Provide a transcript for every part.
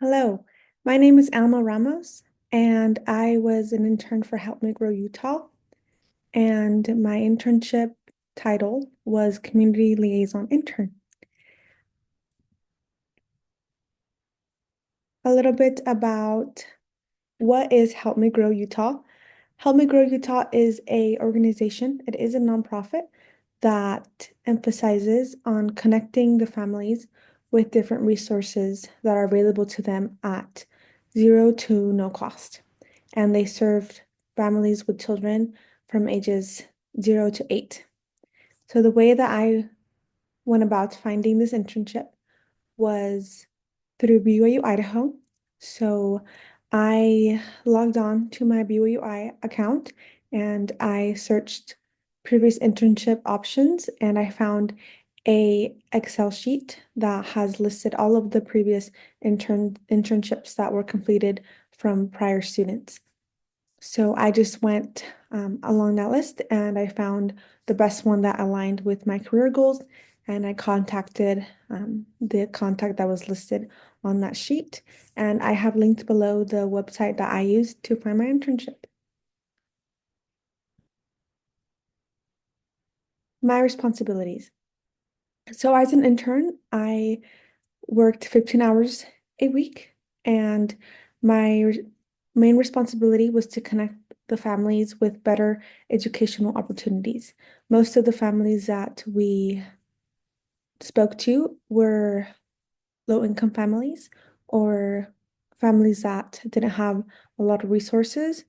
Hello, my name is Alma Ramos, and I was an intern for Help Me Grow Utah. And my internship title was Community Liaison Intern. A little bit about what is Help Me Grow Utah. Help Me Grow Utah is a organization. It is a nonprofit that emphasizes on connecting the families with different resources that are available to them at zero to no cost. And they serve families with children from ages 0 to 8. So the way that I went about finding this internship was through BYU Idaho. So I logged on to my BYUI account and I searched previous internship options and I found a Excel sheet that has listed all of the previous internships that were completed from prior students. So I just went along that list and I found the best one that aligned with my career goals. And I contacted the contact that was listed on that sheet. And I have linked below the website that I used to find my internship. My responsibilities. So as an intern, I worked 15 hours a week, and my main responsibility was to connect the families with better educational opportunities. Most of the families that we spoke to were low-income families or families that didn't have a lot of resources.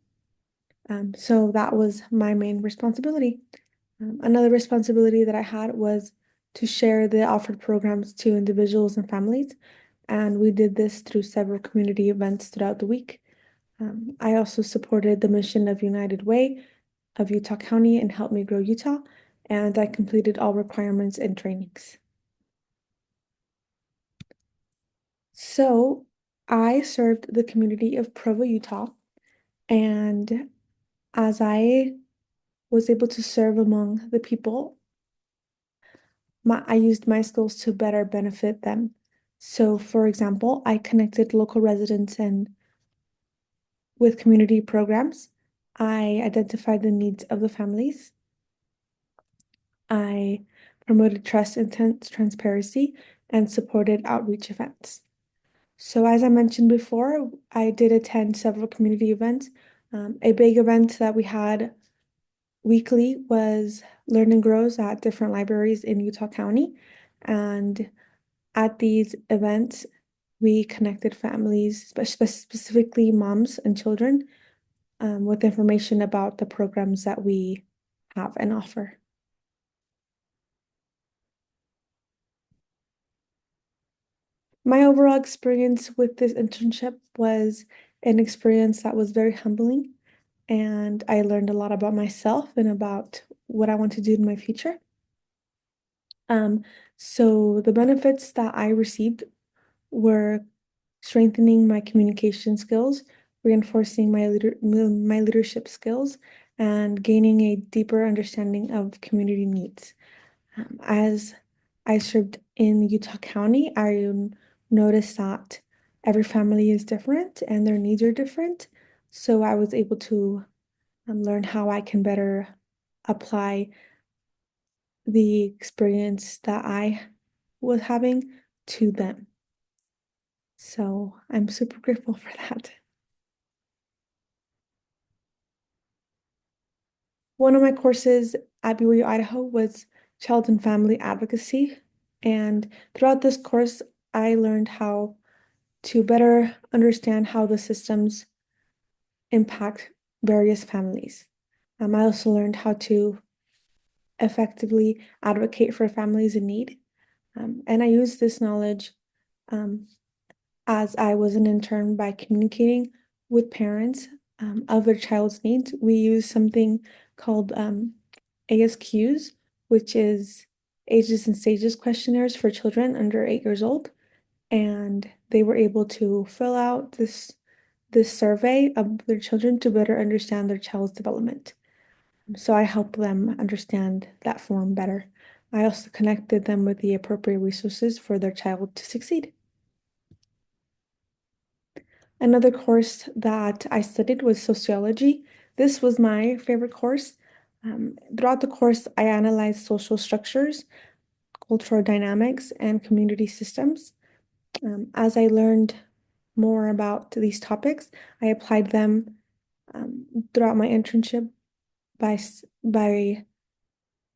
So that was my main responsibility. Another responsibility that I had was to share the offered programs to individuals and families, and we did this through several community events throughout the week. I also supported the mission of United Way of Utah County and Help Me Grow Utah, and I completed all requirements and trainings. So I served the community of Provo, Utah, and as I was able to serve among the people, I used my skills to better benefit them. So, for example, I connected local residents and with community programs. I identified the needs of the families. I promoted trust and transparency and supported outreach events. So, as I mentioned before, I did attend several community events. A big event that we had weekly was Learn and Grows at different libraries in Utah County. And at these events, we connected families, specifically moms and children, with information about the programs that we have and offer. My overall experience with this internship was an experience that was very humbling, and I learned a lot about myself and about what I want to do in my future. Um, so the benefits that I received were strengthening my communication skills, reinforcing my leadership skills, and gaining a deeper understanding of community needs. As I served in Utah County, I noticed that every family is different and their needs are different. So I was able to learn how I can better apply the experience that I was having to them. So I'm super grateful for that. One of my courses at BYU Idaho was Child and Family Advocacy. And throughout this course, I learned how to better understand how the systems impact various families. I also learned how to effectively advocate for families in need. And I used this knowledge um, as I was an intern by communicating with parents of their child's needs. We use something called ASQs, which is ages and stages questionnaires for children under 8 years old. And they were able to fill out this survey of their children to better understand their child's development. So I help them understand that form better. I also connected them with the appropriate resources for their child to succeed. Another course that I studied was sociology. This was my favorite course. Throughout the course, I analyzed social structures, cultural dynamics, and community systems. As I learned more about these topics, I applied them throughout my internship by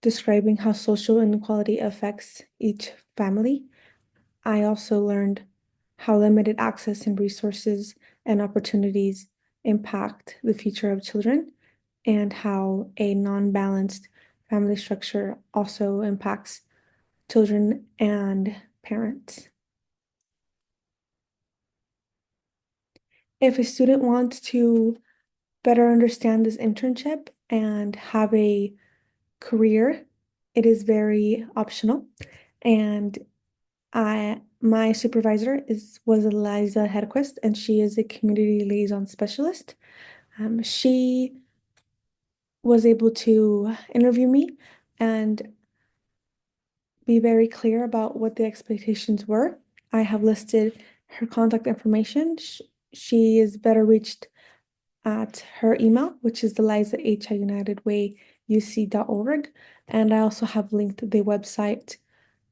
describing how social inequality affects each family. I also learned how limited access and resources and opportunities impact the future of children, and how a non-balanced family structure also impacts children and parents. If a student wants to better understand this internship and have a career, it is very optional. And my supervisor was Eliza Hedquist, and she is a community liaison specialist. She was able to interview me and be very clear about what the expectations were. I have listed her contact information. She is better reached at her email, which is eliza@unitedwayuc.org. And I also have linked the website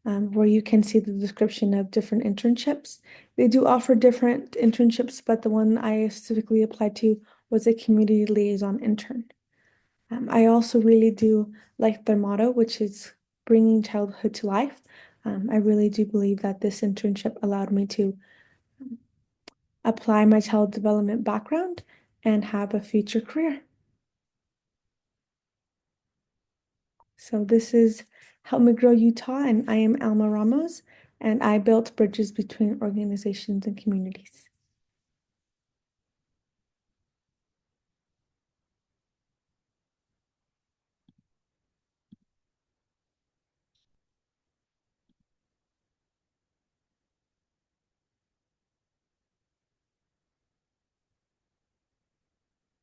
where you can see the description of different internships. They do offer different internships, but the one I specifically applied to was a community liaison intern. I also really do like their motto, which is bringing childhood to life. I really do believe that this internship allowed me to apply my child development background and have a future career. So this is Help Me Grow Utah, and I am Alma Ramos, and I built bridges between organizations and communities.